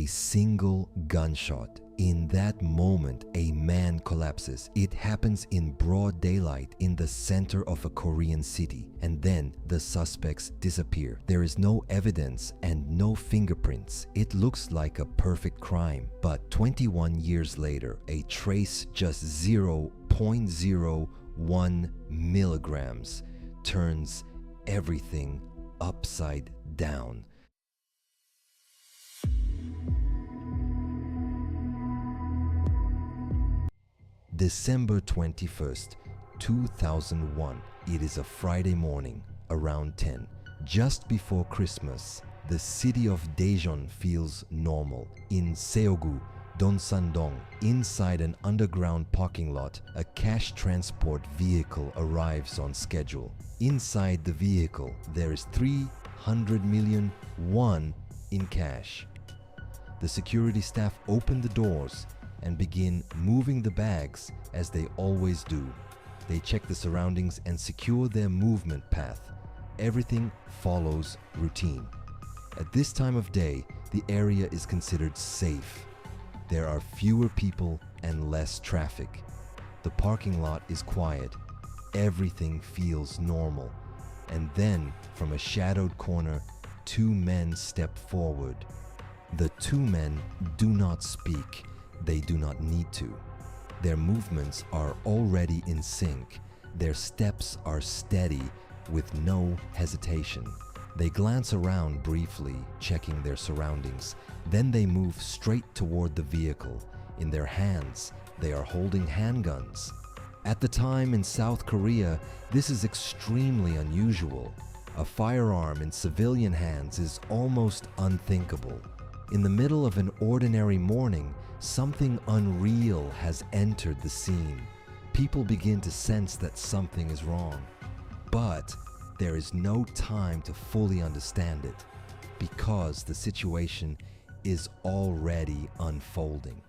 A single gunshot. In that moment, a man collapses. It happens in broad daylight in the center of a Korean city, and then the suspects disappear. There is no evidence and no fingerprints. It looks like a perfect crime, but 21 years later, a trace just 0.01 milligrams turns everything upside down. December 21st, 2001. It is a Friday morning, around 10. Just before Christmas, the city of Daejeon feels normal. In Seogu, Donsandong, inside an underground parking lot, a cash transport vehicle arrives on schedule. Inside the vehicle, there is 300 million won in cash. The security staff open the doors and begin moving the bags as they always do. They check the surroundings and secure their movement path. Everything follows routine. At this time of day, the area is considered safe. There are fewer people and less traffic. The parking lot is quiet. Everything feels normal. And then, from a shadowed corner, two men step forward. The two men do not speak. They do not need to. Their movements are already in sync. Their steps are steady with no hesitation. They glance around briefly, checking their surroundings. Then they move straight toward the vehicle. In their hands, they are holding handguns. At the time in South Korea, this is extremely unusual. A firearm in civilian hands is almost unthinkable. In the middle of an ordinary morning, something unreal has entered the scene. People begin to sense that something is wrong. But there is no time to fully understand it, because the situation is already unfolding.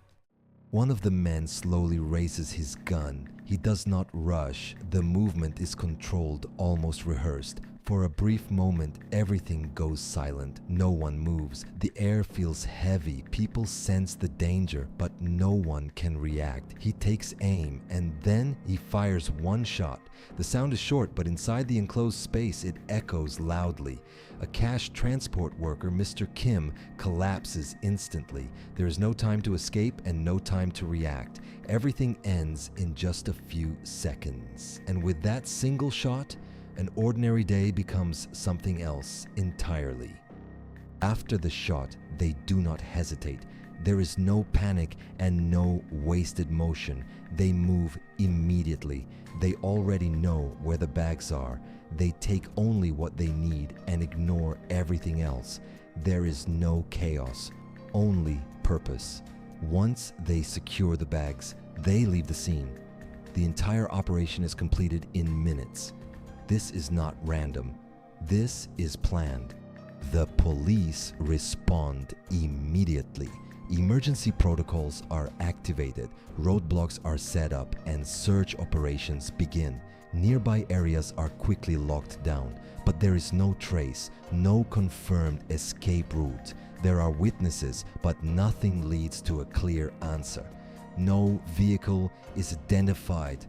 One of the men slowly raises his gun. He does not rush. The movement is controlled, almost rehearsed. For a brief moment, everything goes silent. No one moves. The air feels heavy. People sense the danger, but no one can react. He takes aim, and then he fires one shot. The sound is short, but inside the enclosed space, it echoes loudly. A cash transport worker, Mr. Kim, collapses instantly. There is no time to escape and no time to react. Everything ends in just a few seconds. And with that single shot, an ordinary day becomes something else entirely. After the shot, they do not hesitate. There is no panic and no wasted motion. They move immediately. They already know where the bags are. They take only what they need and ignore everything else. There is no chaos, only purpose. Once they secure the bags, they leave the scene. The entire operation is completed in minutes. This is not random. This is planned. The police respond immediately. Emergency protocols are activated, roadblocks are set up, and search operations begin. Nearby areas are quickly locked down, but there is no trace, no confirmed escape route. There are witnesses, but nothing leads to a clear answer. No vehicle is identified.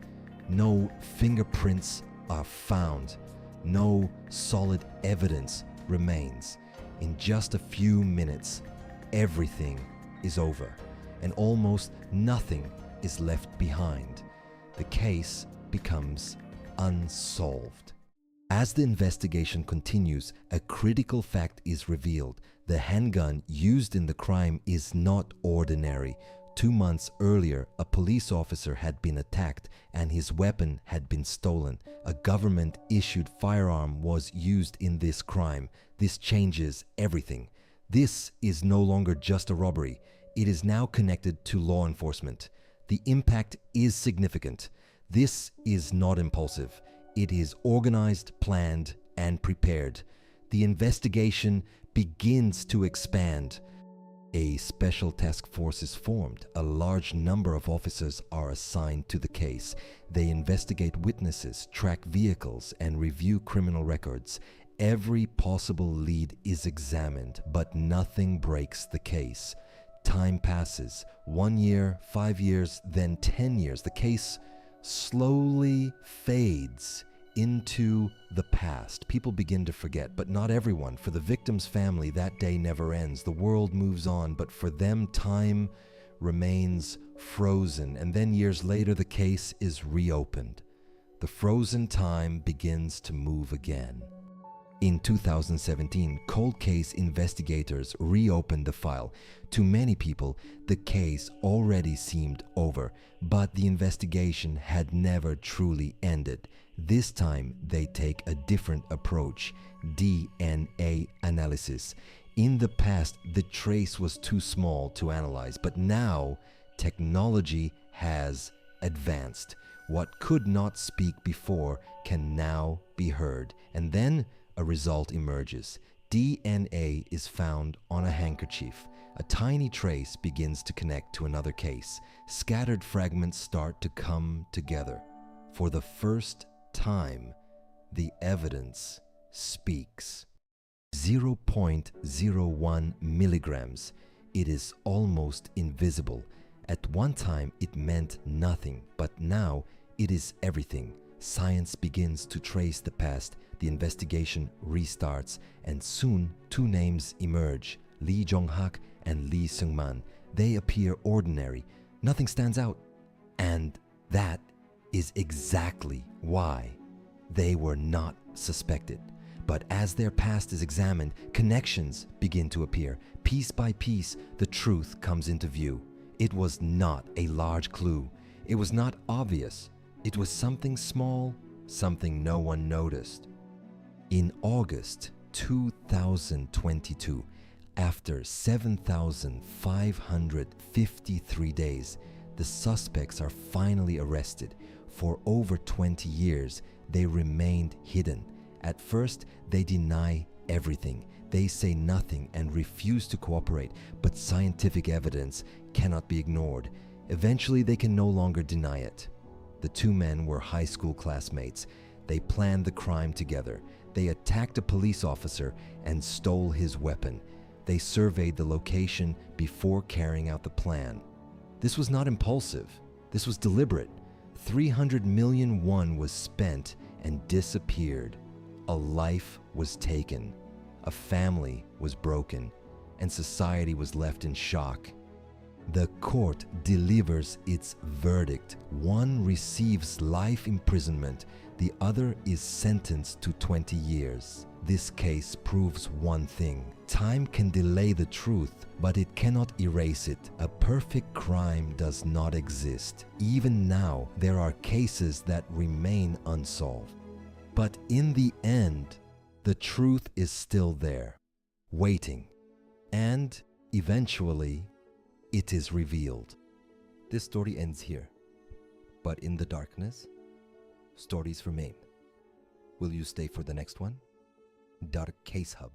No fingerprints are found. No solid evidence remains. In just a few minutes, everything is over, and almost nothing is left behind. The case becomes unsolved. As the investigation continues, a critical fact is revealed. The handgun used in the crime is not ordinary. 2 months earlier, a police officer had been attacked and his weapon had been stolen. A government-issued firearm was used in this crime. This changes everything. This is no longer just a robbery. It is now connected to law enforcement. The impact is significant. This is not impulsive. It is organized, planned, and prepared. The investigation begins to expand. A special task force is formed. A large number of officers are assigned to the case. They investigate witnesses, track vehicles, and review criminal records. Every possible lead is examined, but nothing breaks the case. Time passes. 1 year, 5 years, then 10 years. The case slowly fades into the past. People begin to forget, but not everyone. For the victim's family, that day never ends. The world moves on, but for them, time remains frozen. And then years later, the case is reopened. The frozen time begins to move again. In 2017, cold case investigators reopened the file. To many people, the case already seemed over, but the investigation had never truly ended. This time, they take a different approach: DNA analysis. In the past, the trace was too small to analyze, but now technology has advanced. What could not speak before can now be heard, and then a result emerges. DNA is found on a handkerchief. A tiny trace begins to connect to another case. Scattered fragments start to come together. For the first time, the evidence speaks. 0.01 milligrams. It is almost invisible. At one time, it meant nothing, but now it is everything. Science begins to trace the past. The investigation restarts, and soon 2 names emerge: Lee Jong-hak and Lee Seung-man. They appear ordinary. Nothing stands out. And that is exactly why they were not suspected. But as their past is examined, connections begin to appear. Piece by piece, the truth comes into view. It was not a large clue. It was not obvious. It was something small, something no one noticed. In August 2022, after 7,553 days, the suspects are finally arrested. For over 20 years, they remained hidden. At first, they deny everything. They say nothing and refuse to cooperate, but scientific evidence cannot be ignored. Eventually, they can no longer deny it. The 2 men were high school classmates. They planned the crime together. They attacked a police officer and stole his weapon. They surveyed the location before carrying out the plan. This was not impulsive. This was deliberate. 300 million won was spent and disappeared. A life was taken. A family was broken, and society was left in shock. The court delivers its verdict. One receives life imprisonment. The other is sentenced to 20 years. This case proves one thing: time can delay the truth, but it cannot erase it. A perfect crime does not exist. Even now, there are cases that remain unsolved. But in the end, the truth is still there, waiting. And eventually, it is revealed. This story ends here. But in the darkness, stories remain. Will you stay for the next one? Dark Case Hub.